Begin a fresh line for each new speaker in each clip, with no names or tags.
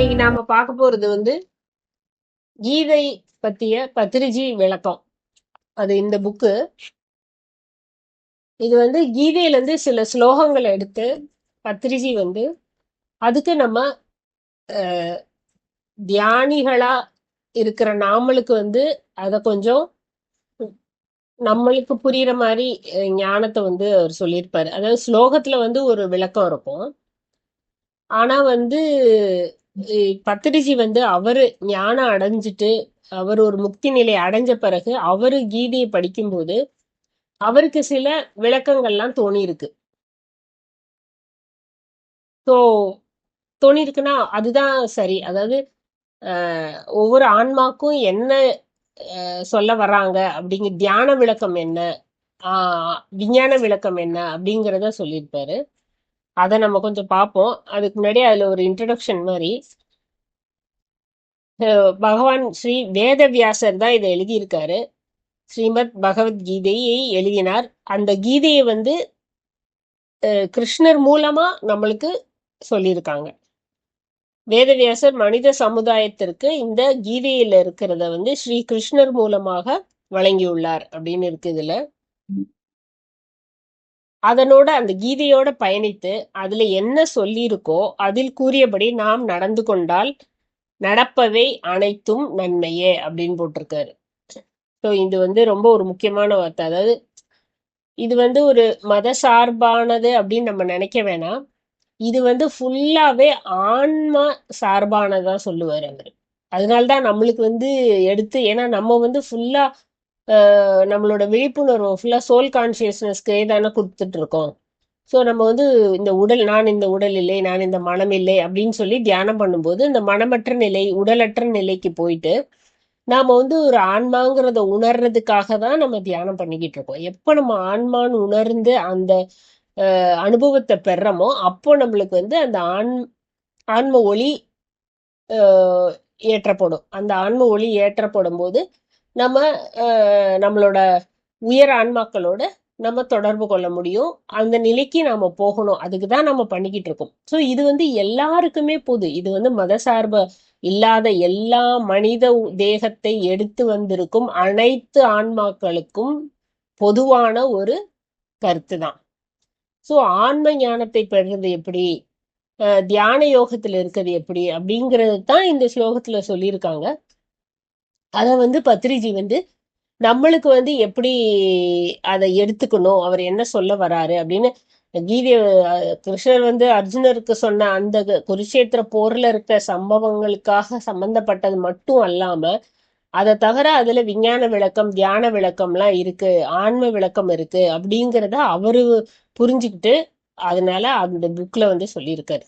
இன்னைக்கு நாம பார்க்க போறது கீதை பத்திய பத்திரிஜி விளக்கம். அது இந்த புக்கு. இது கீதையில இருந்து சில ஸ்லோகங்களை எடுத்து பத்திரிஜி அதுக்கு நம்ம தியானிகளா இருக்கிற நாமளுக்கு அதை கொஞ்சம் நம்மளுக்கு புரியுற மாதிரி ஞானத்தை அவர் சொல்லியிருப்பாரு. அதாவது ஸ்லோகத்துல ஒரு விளக்கம் இருக்கும். ஆனா பத்திரிஜி அவரு ஞானம் அடைஞ்சிட்டு அவர் ஒரு முக்தி நிலை அடைஞ்ச பிறகு அவரு கீதையை படிக்கும்போது அவருக்கு சில விளக்கங்கள்லாம் தோணியிருக்கு. ஸோ தோணியிருக்குன்னா அதுதான் சரி. அதாவது ஒவ்வொரு ஆன்மாக்கும் என்ன சொல்ல வர்றாங்க அப்படிங்கிற தியான விளக்கம் என்ன, விஞ்ஞான விளக்கம் என்ன அப்படிங்கிறத சொல்லியிருப்பாரு. அதை நம்ம கொஞ்சம் பார்ப்போம். அதுக்கு முன்னாடி அதுல ஒரு இன்ட்ரடக்ஷன் மாதிரி பகவான் ஸ்ரீ வேதவியாசர் தான் இதை எழுதியிருக்காரு. ஸ்ரீமத் பகவத்கீதையை எழுதினார். அந்த கீதையை கிருஷ்ணர் மூலமா நம்மளுக்கு சொல்லியிருக்காங்க. வேதவியாசர் மனித சமுதாயத்திற்கு இந்த கீதையில இருக்கிறத ஸ்ரீ கிருஷ்ணர் மூலமாக வழங்கியுள்ளார் அப்படின்னு இருக்கு இதுல. அதனோட அந்த கீதையோட பயணித்து அதுல என்ன சொல்லியிருக்கோ அதில் கூறியபடி நாம் நடந்து கொண்டால் நடப்பவை அனைத்தும் நன்மையே அப்படின்னு போட்டிருக்காரு. ஸோ இது ரொம்ப ஒரு முக்கியமான வார்த்தை. அதாவது இது ஒரு மத சார்பானது அப்படின்னு நம்ம நினைக்க வேணாம். இது ஃபுல்லாவே ஆன்மா சார்பானதான் சொல்லுவார் அவர். அதனால்தான் நம்மளுக்கு எடுத்து, ஏன்னா நம்ம ஃபுல்லா நம்மளோட விழிப்புணர்வு ஃபுல்லா சோல் கான்சியஸ்னஸ்க்கே தானே கொடுத்துட்டு இருக்கோம். ஸோ நம்ம இந்த உடல், நான் இந்த உடல் இல்லை, நான் இந்த மனம் இல்லை அப்படின்னு சொல்லி தியானம் பண்ணும்போது இந்த மனமற்ற நிலை, உடலற்ற நிலைக்கு போயிட்டு நாம ஒரு ஆன்மாங்கிறத உணர்றதுக்காக தான் நம்ம தியானம் பண்ணிக்கிட்டு இருக்கோம். எப்போ நம்ம ஆன்மான்னு உணர்ந்து அந்த அனுபவத்தை பெறமோ அப்போ நம்மளுக்கு அந்த ஆன்ம ஒளி ஏற்றப்படும். அந்த ஆன்ம ஒளி ஏற்றப்படும் போது நம்ம நம்மளோட உயர் ஆன்மாக்களோட நம்ம தொடர்பு கொள்ள முடியும். அந்த நிலைக்கு நாம போகணும். அதுக்கு தான் நம்ம பண்ணிக்கிட்டு இருக்கோம். ஸோ இது எல்லாருக்குமே பொது. இது மத சார்பு இல்லாத எல்லா மனித தேகத்தை எடுத்து வந்திருக்கும் அனைத்து ஆன்மாக்களுக்கும் பொதுவான ஒரு கருத்து தான். ஸோ ஆன்ம ஞானத்தை பெறுறது எப்படி, தியான யோகத்துல இருக்கிறது எப்படி அப்படிங்கிறது தான் இந்த ஸ்லோகத்துல சொல்லியிருக்காங்க. அதை பத்ரிஜி நம்மளுக்கு எப்படி அதை எடுத்துக்கணும், அவர் என்ன சொல்ல வராரு அப்படின்னு கீதை கிருஷ்ணர் அர்ஜுனருக்கு சொன்ன அந்த குருஷேத்திர போர்ல இருக்க சம்பவங்களுக்காக சம்பந்தப்பட்டது மட்டும் அல்லாம அதை தவிர அதுல விஞ்ஞான விளக்கம், தியான விளக்கம்லாம் இருக்கு, ஆன்ம விளக்கம் இருக்கு அப்படிங்கிறத அவரு புரிஞ்சுக்கிட்டு அதனால அந்த புக்ல சொல்லியிருக்காரு.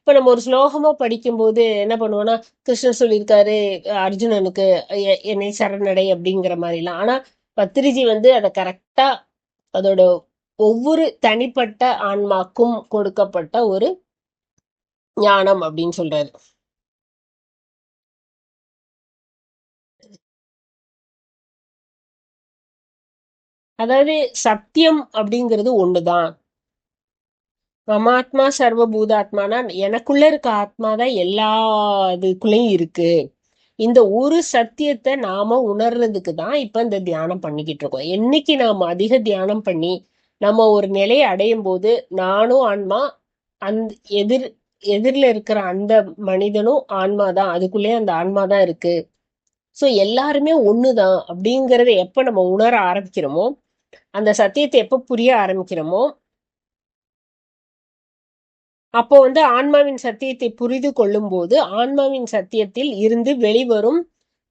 இப்ப நம்ம ஒரு ஸ்லோகமா படிக்கும்போது என்ன பண்ணுவோம்னா, கிருஷ்ணர் சொல்லியிருக்காரு அர்ஜுனனுக்கு என்னை சரணடை அப்படிங்கிற மாதிரிலாம். ஆனா பத்திரிஜி அதை கரெக்டா அதோட ஒவ்வொரு தனிப்பட்ட ஆன்மாக்கும் கொடுக்கப்பட்ட ஒரு ஞானம் அப்படின்னு சொல்றாரு. அதாவது சத்தியம் அப்படிங்கிறது ஒண்ணுதான். மமாத்மா சர்வபூதாத்மானா எனக்குள்ள இருக்க ஆத்மா தான் எல்லா இதுக்குள்ளயும் இருக்கு. இந்த ஒரு சத்தியத்தை நாம உணர்றதுக்கு தான் இப்ப இந்த தியானம் பண்ணிக்கிட்டு இருக்கோம். என்னைக்கு நாம அதிக தியானம் பண்ணி நம்ம ஒரு நிலையை அடையும் போது நானும் ஆன்மா, அந்த எதிரில இருக்கிற அந்த மனிதனும் ஆன்மா தான், அதுக்குள்ளேயே அந்த ஆன்மா தான் இருக்கு. ஸோ எல்லாருமே ஒண்ணுதான் அப்படிங்கறத எப்ப நம்ம உணர ஆரம்பிக்கிறோமோ, அந்த சத்தியத்தை எப்ப புரிய ஆரம்பிக்கிறோமோ அப்போ ஆன்மாவின் சத்தியத்தை புரிந்து கொள்ளும் போது ஆன்மாவின் சத்தியத்தில் இருந்து வெளிவரும்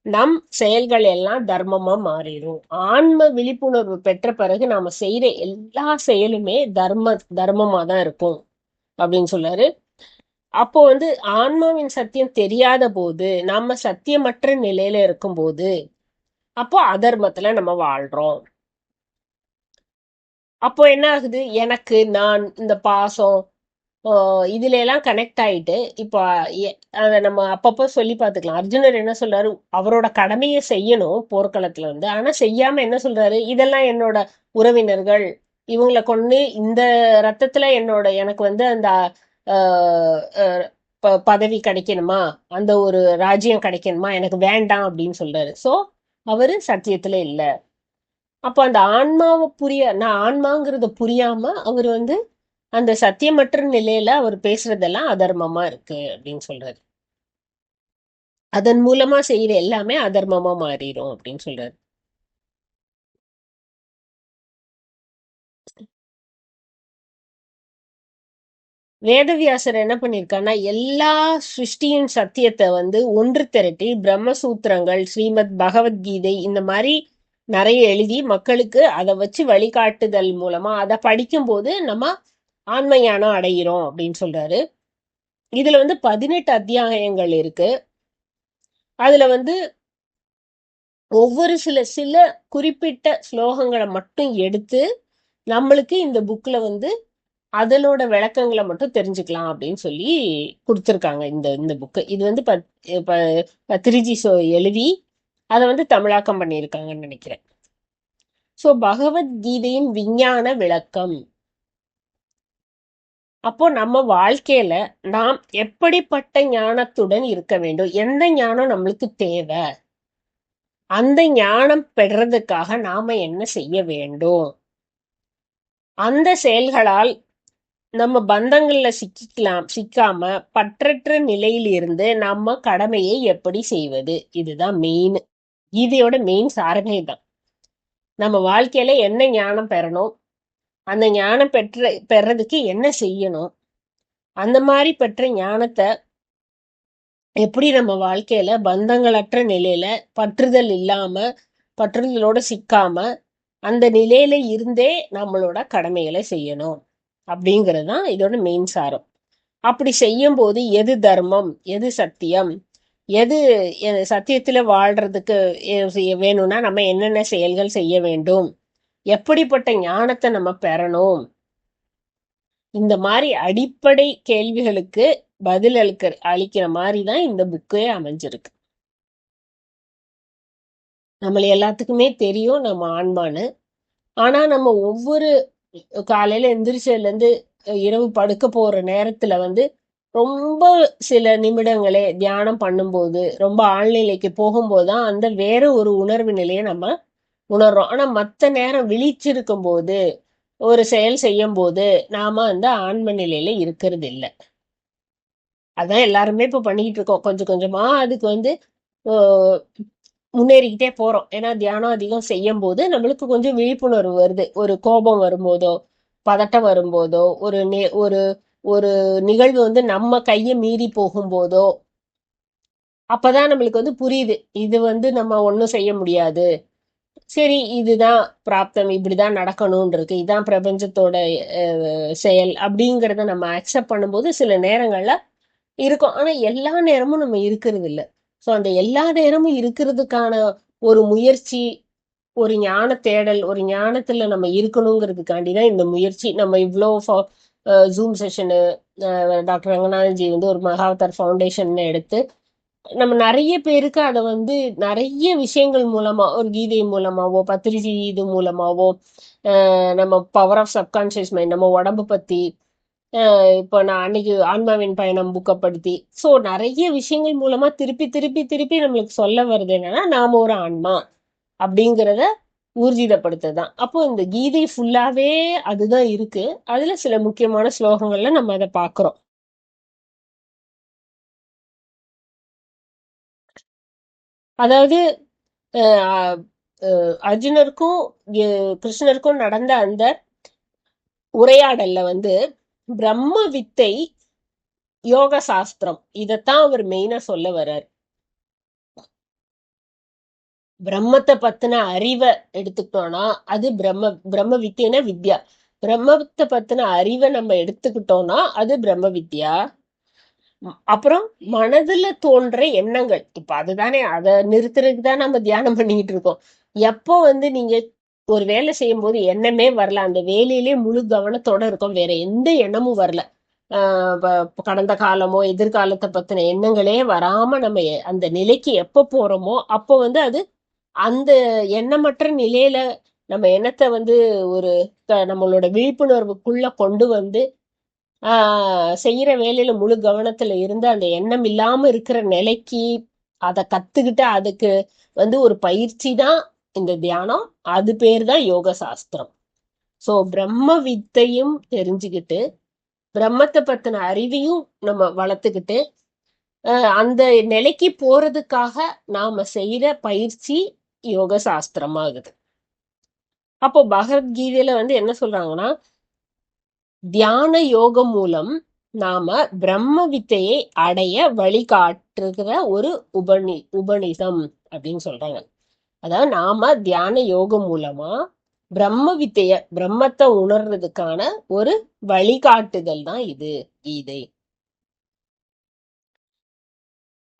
நம் செயல்கள் எல்லாம் தர்மமா மாறிடும். ஆன்ம விழிப்புணர்வு பெற்ற பிறகு நாம செய்யற எல்லா செயலுமே தர்மமா தான் இருக்கும் அப்படின்னு சொன்னாரு. அப்போ ஆன்மாவின் சத்தியம் தெரியாத போது, நாம சத்தியமற்ற நிலையில இருக்கும் போது அப்போ அதர்மத்துல நம்ம வாழ்றோம். அப்போ என்ன ஆகுது, எனக்கு நான் இந்த பாசம் இதுல எல்லாம் கனெக்ட் ஆயிட்டு இப்போ அதை நம்ம அப்பப்போ சொல்லி பார்த்துக்கலாம். அர்ஜுனர் என்ன சொல்றாரு, அவரோட கடமையை செய்யணும் போர்க்களத்துல ஆனா செய்யாம என்ன சொல்றாரு, இதெல்லாம் என்னோட உறவினர்கள், இவங்களை கொண்டு இந்த ரத்தத்துல எனக்கு அந்த பதவி கிடைக்கணுமா, அந்த ஒரு ராஜ்யம் கிடைக்கணுமா, எனக்கு வேண்டாம் அப்படின்னு சொல்றாரு. சோ அவரு சத்தியத்துல இல்ல. அப்ப அந்த ஆன்மாவை நான் ஆன்மாங்கிறத புரியாம அவர் வந்து அந்த சத்தியமற்ற நிலையில அவர் பேசுறதெல்லாம் அதர்மமா இருக்கு அப்படின்னு சொல்றாரு. அதன் மூலமா செய்யற எல்லாமே அதர்மமா மாறிடும் அப்படின்னு சொல்றாரு. வேதவியாசர் என்ன பண்ணிருக்காருன்னா எல்லா சிருஷ்டியின் சத்தியத்தை வந்து ஒன்று திரட்டி பிரம்மசூத்திரங்கள், ஸ்ரீமத் பகவத்கீதை இந்த மாதிரி நிறைய எழுதி மக்களுக்கு அதை வச்சு வழிகாட்டுதல் மூலமா அதை படிக்கும்போது நம்ம ஆன்ம ஞானம் அடைகிறோம் அப்படின்னு சொல்றாரு. இதுல வந்து 18 அத்தியாயங்கள் இருக்கு. அதுல வந்து ஒவ்வொரு சில சில குறிப்பிட்ட ஸ்லோகங்களை மட்டும் எடுத்து நம்மளுக்கு இந்த புக்ல வந்து அதனோட விளக்கங்களை மட்டும் தெரிஞ்சுக்கலாம் அப்படின்னு சொல்லி கொடுத்துருக்காங்க இந்த இந்த புக்கு. இது வந்து பத்ரிஜி எழுதி அதை வந்து தமிழாக்கம் பண்ணியிருக்காங்கன்னு நினைக்கிறேன். ஸோ பகவத்கீதையின் விஞ்ஞான விளக்கம். அப்போ நம்ம வாழ்க்கையில நாம் எப்படிப்பட்ட ஞானத்துடன் இருக்க வேண்டும், எந்த ஞானம் நம்மளுக்கு தேவை, அந்த ஞானம் பெறதுக்காக நாம என்ன செய்ய வேண்டும், அந்த செயல்களால் நம்ம பந்தங்கள்ல சிக்காம பற்றற்ற நிலையில் இருந்து நம்ம கடமையை எப்படி செய்வது, இதுதான் மெயின். கீதையோட மெயின் சாரமே தான். நம்ம வாழ்க்கையில என்ன ஞானம் பெறணும், அந்த ஞானம் பெறதுக்கு என்ன செய்யணும், அந்த மாதிரி பெற்ற ஞானத்தை எப்படி நம்ம வாழ்க்கையில பந்தங்களற்ற நிலையில பற்றுதல் இல்லாம பற்றுதலோட சிக்காம அந்த நிலையில இருந்தே நம்மளோட கடமைகளை செய்யணும் அப்படிங்கிறது தான் இதோட மெயின் சாரம். அப்படி செய்யும் போது எது தர்மம், எது சத்தியம், எது சத்தியத்துல வாழ்றதுக்கு வேணும்னா நம்ம என்னென்ன செயல்கள் செய்ய வேண்டும், எப்படிப்பட்ட ஞானத்தை நம்ம பெறணும், இந்த மாதிரி அடிப்படை கேள்விகளுக்கு பதில் அளிக்கிற மாதிரி தான் இந்த புக்கே அமைஞ்சிருக்கு. நம்மள எல்லாத்துக்குமே தெரியும் நம்ம ஆன்மான்னு. ஆனா நம்ம ஒவ்வொரு காலையில எந்திரிச்சதுல இருந்து இரவு படுக்க போற நேரத்துல வந்து ரொம்ப சில நிமிடங்களே தியானம் பண்ணும்போது, ரொம்ப ஆழ்நிலைக்கு போகும்போதுதான் அந்த வேற ஒரு உணர்வு நிலையை நம்ம உணர்றோம். ஆனா மத்த நேரம் விழிச்சிருக்கும் போது, ஒரு செயல் செய்யும் போது நாம அந்த ஆன்ம நிலையில இருக்கிறது இல்லை. அதான் எல்லாருமே இப்ப பண்ணிக்கிட்டு இருக்கோம். கொஞ்சம் கொஞ்சமா அதுக்கு வந்து முன்னேறிக்கிட்டே போறோம். ஏன்னா தியானம் அதிகம் செய்யும் போது நம்மளுக்கு கொஞ்சம் விழிப்புணர்வு வருது. ஒரு கோபம் வரும்போதோ, பதட்டம் வரும்போதோ, ஒரு ஒரு நிகழ்வு வந்து நம்ம கையை மீறி போகும்போதோ, அப்பதான் நம்மளுக்கு வந்து புரியுது. இது வந்து நம்ம ஒன்றும் செய்ய முடியாது. சரி, இதுதான் பிராப்தம், இப்படிதான் நடக்கணும்னு இருக்கு, இதான் பிரபஞ்சத்தோட செயல் அப்படிங்கிறத நம்ம அக்செப்ட் பண்ணும்போது சில நேரங்கள்ல இருக்கும். ஆனா எல்லா நேரமும் நம்ம இருக்கிறது இல்ல. ஸோ அந்த எல்லா நேரமும் இருக்கிறதுக்கான ஒரு முயற்சி, ஒரு ஞான தேடல், ஒரு ஞானத்துல நம்ம இருக்கணுங்கிறதுக்காண்டி தான் இந்த முயற்சி. நம்ம இவ்வளோ ஜூம் செஷனு, டாக்டர் ரங்கநாதன்ஜி வந்து ஒரு மகாவதார் ஃபவுண்டேஷன் எடுத்து நம்ம நிறைய பேருக்கு அதை வந்து நிறைய விஷயங்கள் மூலமா, ஒரு கீதை மூலமாவோ பத்திரிஜி இது மூலமாவோ, நம்ம பவர் ஆஃப் சப்கான்சியஸ் மைண்ட், நம்ம உடம்பு பத்தி, இப்போ நான் அன்னைக்கு ஆன்மாவின் பயணம் புக்கப்படுத்தி, ஸோ நிறைய விஷயங்கள் மூலமா திருப்பி திருப்பி திருப்பி நம்மளுக்கு சொல்ல வருது என்னன்னா நாம ஒரு ஆன்மா அப்படிங்கிறத ஊர்ஜிதப்படுத்துதான். அப்போ இந்த கீதை ஃபுல்லாவே அதுதான் இருக்கு. அதுல சில முக்கியமான ஸ்லோகங்கள்ல நம்ம அதை பாக்குறோம். அதாவது அர்ஜுனருக்கும் கிருஷ்ணருக்கும் நடந்த அந்த உரையாடல்ல வந்து பிரம்ம வித்தை, யோக சாஸ்திரம், இதத்தான் அவர் மெயினா சொல்ல வர்றார். பிரம்மத்தை பத்தின அறிவை எடுத்துக்கிட்டோம்னா அது பிரம்ம வித்தியன வித்யா. பிரம்மத்தை பத்தின அறிவை நம்ம எடுத்துக்கிட்டோம்னா அது பிரம்ம வித்யா. அப்புறம் மனதுல தோன்ற எண்ணங்கள், இப்ப அதுதானே, அதை நிறுத்துறதுக்கு தான் நம்ம தியானம் பண்ணிட்டு இருக்கோம். எப்போ வந்து நீங்க ஒரு வேலை செய்யும் போது எண்ணமே வரல, அந்த வேலையிலே முழு கவனத்தோட இருக்கும், வேற எந்த எண்ணமும் வரல, கடந்த காலமோ எதிர்காலத்தை பத்தின எண்ணங்களே வராம நம்ம அந்த நிலைக்கு எப்ப போறோமோ அப்போ வந்து அது அந்த எண்ணமற்ற நிலையில நம்ம எண்ணத்தை வந்து ஒரு நம்மளோட விழிப்புணர்வுக்குள்ள கொண்டு வந்து செய்யற வேலையில முழு கவனத்துல இருந்து அந்த எண்ணம் இல்லாம இருக்கிற நிலைக்கு அதை கத்துக்கிட்டு அதுக்கு ஒரு பயிற்சி தான் இந்த தியானம். அது பேர் தான் யோக சாஸ்திரம். சோ பிரம்ம வித்தையும் தெரிஞ்சுக்கிட்டு பிரம்மத்தை பத்தின அறிவையும் நம்ம வளர்த்துக்கிட்டு அந்த நிலைக்கு போறதுக்காக நாம செய்யற பயிற்சி யோக சாஸ்திரமாகுது. அப்போ பகவத்கீதையில என்ன சொல்றாங்கன்னா, தியான யோகம் மூலம் நாம பிரம்ம வித்தையை அடைய வழிகாட்டுகிற ஒரு உபனிஷம் அப்படின்னு சொல்றாங்க. அதாவது நாம தியான யோகம் மூலமா பிரம்ம வித்தைய பிரம்மத்தை உணர்றதுக்கான ஒரு வழிகாட்டுதல் தான் இது கீதை.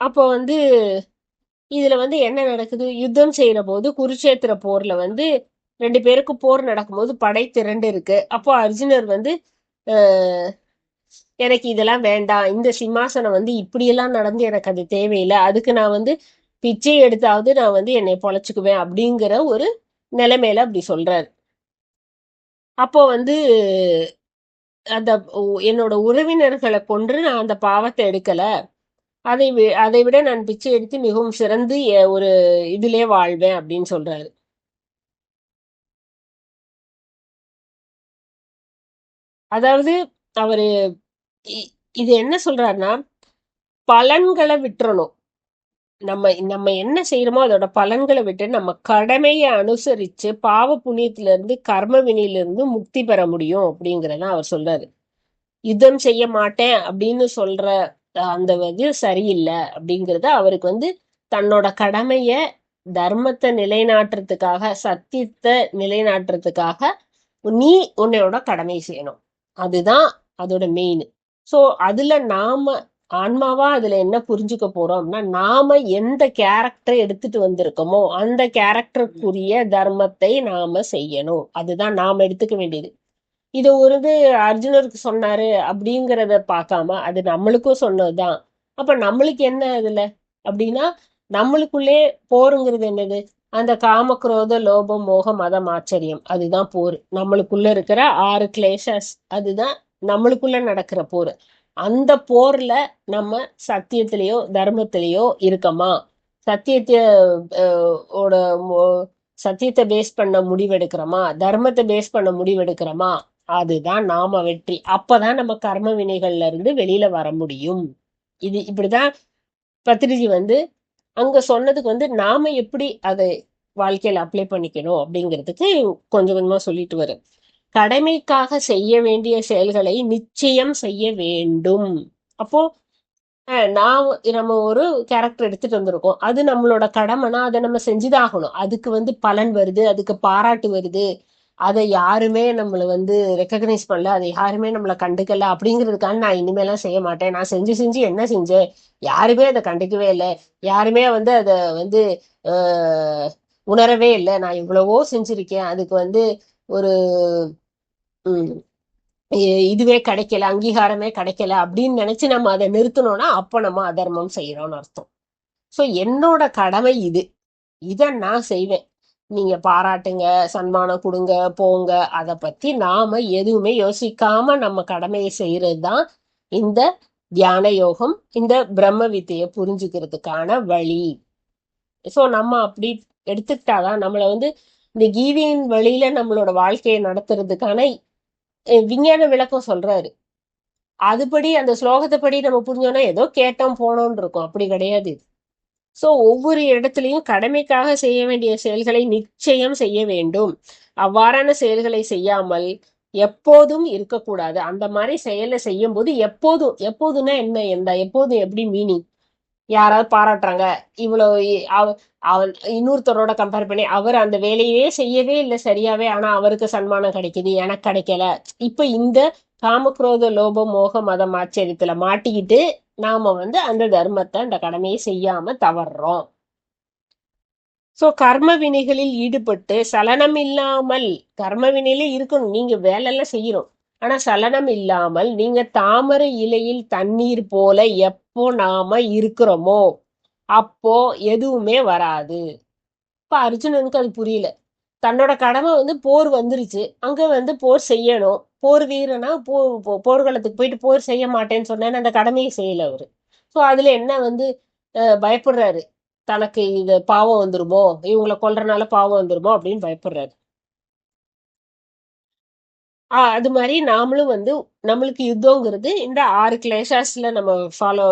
அப்போ இதுல என்ன நடக்குது, யுத்தம் செய்யற போது குருட்சேத்திர போர்ல 2 பேருக்கு போர் நடக்கும்போது படை திரண்டு இருக்கு. அப்போ அர்ஜுனர் எனக்கு இதெல்லாம் வேண்டாம், இந்த சிம்மாசனம் இப்படியெல்லாம் நடந்து எனக்கு அது தேவையில்லை, அதுக்கு நான் பிச்சை எடுத்தாவது நான் என்னை பொழைச்சுக்குவேன் அப்படிங்கிற ஒரு நிலைமையில அப்படி சொல்றாரு. அப்போ அந்த என்னோட உறவினர்களை கொன்று நான் அந்த பாவத்தை எடுக்கல, அதை விட நான் பிச்சை எடுத்து மிகவும் சிறந்து ஒரு இதிலே வாழ்வேன் அப்படின்னு சொல்றாரு. அதாவது அவரு இது என்ன சொல்றாருன்னா, பலன்களை விட்டுறணும். நம்ம நம்ம என்ன செய்யறோமோ அதோட பலன்களை விட்டு நம்ம கடமையை அனுசரிச்சு பாவ புண்ணியத்துல இருந்து கர்ம வினையிலிருந்து முக்தி பெற முடியும் அப்படிங்கறத அவர் சொல்றாரு. யுத்தம் செய்ய மாட்டேன் அப்படின்னு சொல்ற அந்த சரியில்லை அப்படிங்கறத அவருக்கு தன்னோட கடமைய தர்மத்தை நிலைநாட்டுறதுக்காக, சத்தியத்தை நிலைநாட்டுறதுக்காக நீ உன்னையோட கடமை செய்யணும், அதுதான் அதோட மெயின். சோ அதுல நாம ஆன்மாவா அதுல என்ன புரிஞ்சுக்க போறோம்னா, நாம எந்த கேரக்டரை எடுத்துட்டு வந்திருக்கோமோ அந்த கேரக்டருக்குரிய தர்மத்தை நாம செய்யணும். அதுதான் நாம எடுத்துக்க வேண்டியது. இது அர்ஜுனருக்கு சொன்னாரு அப்படிங்கிறத பார்க்காம அது நம்மளுக்கும் சொன்னதுதான். அப்ப நம்மளுக்கு என்ன அதுல அப்படின்னா, நம்மளுக்குள்ளே போருங்கிறது என்னது, அந்த காமக்ரோத லோபம் மோகம் மதம் ஆச்சரியம், அதுதான் போர். நம்மளுக்குள்ள இருக்கிற 6 கிளேஷஸ், அதுதான் நம்மளுக்குள்ள நடக்கிற போர். அந்த போர்ல நம்ம சத்தியத்திலேயோ தர்மத்திலேயோ இருக்கமா, சத்தியத்தை சத்தியத்தை பேஸ் பண்ண முடிவெடுக்கிறோமா, தர்மத்தை பேஸ் பண்ண முடிவெடுக்கிறோமா, அதுதான் நாம வெற்றி. அப்பதான் நம்ம கர்ம வினைகள்ல இருந்து வெளியில வர முடியும். இது இப்படிதான் பத்ரிஜி அங்க சொன்னதுக்கு நாம எப்படி அதை வாழ்க்கையில அப்ளை பண்ணிக்கணும் அப்படிங்கிறதுக்கு கொஞ்சம் கொஞ்சமா சொல்லிட்டு வரும். கடமைக்காக செய்ய வேண்டிய செயல்களை நிச்சயம் செய்ய வேண்டும். அப்போ நம்ம ஒரு கேரக்டர் எடுத்துட்டு வந்திருக்கோம், அது நம்மளோட கடமைனா அதை நம்ம செஞ்சுதான் ஆகணும். அதுக்கு பலன் வருது, அதுக்கு பாராட்டு வருது, அதை யாருமே நம்மள ரெக்கக்னைஸ் பண்ணல, அதை யாருமே நம்மளை கண்டுக்கல அப்படிங்கிறதுக்காக நான் இனிமேலாம் செய்ய மாட்டேன், நான் செஞ்சு செஞ்சு என்ன செஞ்சேன், யாருமே அதை கண்டுக்கவே இல்லை, யாருமே அதை உணரவே இல்லை, நான் இவ்வளவோ செஞ்சிருக்கேன், அதுக்கு ஒரு இதுவே கிடைக்கல, அங்கீகாரமே கிடைக்கல அப்படின்னு நினைச்சு நம்ம அதை நிறுத்தணும்னா அப்ப நம்ம அதர்மம் செய்யறோம்னு அர்த்தம். சோ என்னோட கடமை இது, இத நான் செய்வேன், நீங்க பாராட்டுங்க, சன்மானம் கொடுங்க, போங்க, அதை பத்தி நாம எதுவுமே யோசிக்காம நம்ம கடமையை செய்யறது தான் இந்த தியான யோகம், இந்த பிரம்ம வித்தையை புரிஞ்சுக்கிறதுக்கான வழி. சோ நம்ம அப்படி எடுத்துக்கிட்டாதான் நம்மள இந்த கீதையின் வழியில நம்மளோட வாழ்க்கையை நடத்துறதுக்கான விஞ்ஞான விளக்கம் சொல்றாரு. அதுபடி அந்த ஸ்லோகத்தை படி நம்ம புரிஞ்சோம்னா ஏதோ கேட்டோம் போனோம்னு இருக்கும், அப்படி கிடையாது. சோ ஒவ்வொரு இடத்துலயும் கடமைக்காக செய்ய வேண்டிய செயல்களை நிச்சயம் செய்ய வேண்டும். அவ்வாறான செயல்களை செய்யாமல் எப்போதும் இருக்கக்கூடாது. அந்த மாதிரி செயலை செய்யும் போது எப்போதும், எப்போதுன்னா என்ன, எந்த எப்போதும் எப்படி மீனிங், யாராவது பாராட்டுறாங்க, இவ்வளவு அவன் இன்னொருத்தரோட கம்பேர் பண்ணி அவர் அந்த வேலையே செய்யவே இல்லை சரியாவே, ஆனா அவருக்கு சன்மானம் கிடைக்குது, எனக்கு கிடைக்கல. இப்ப இந்த காமக்ரோத லோப மோக மதம் ஆச்சரியத்துல மாட்டிக்கிட்டு நாம அந்த தர்மத்தை, அந்த கடமையை செய்யாம தவறுறோம். சோ கர்ம வினைகளில் ஈடுபட்டு சலனம் இல்லாமல், கர்ம வினையில இருக்கணும், நீங்க வேலை எல்லாம் செய்யணும், ஆனா சலனம் இல்லாமல் நீங்க தாமரை இலையில் தண்ணீர் போல எப்போ நாம இருக்கிறோமோ அப்போ எதுவுமே வராது. இப்ப அர்ஜுனனுக்கு அது புரியல. தன்னோட கடமை வந்து போர் வந்துருச்சு, அங்க வந்து போர் செய்யணும். போர் வீரனா போர்க்களத்துக்கு போயிட்டு போர் செய்ய மாட்டேன்னு சொன்னேன்னு அந்த கடமையை செய்யல அவரு. ஸோ அதுல என்ன வந்து பயப்படுறாரு, தனக்கு இது பாவம் வந்துருமோ, இவங்கள கொல்றனால பாவம் வந்துருமோ அப்படின்னு பயப்படுறாரு. அது மாதிரி நாமளும் வந்து நம்மளுக்கு யுத்தங்கிறது இந்த 6 கிளேஷஸ்ல நம்ம ஃபாலோ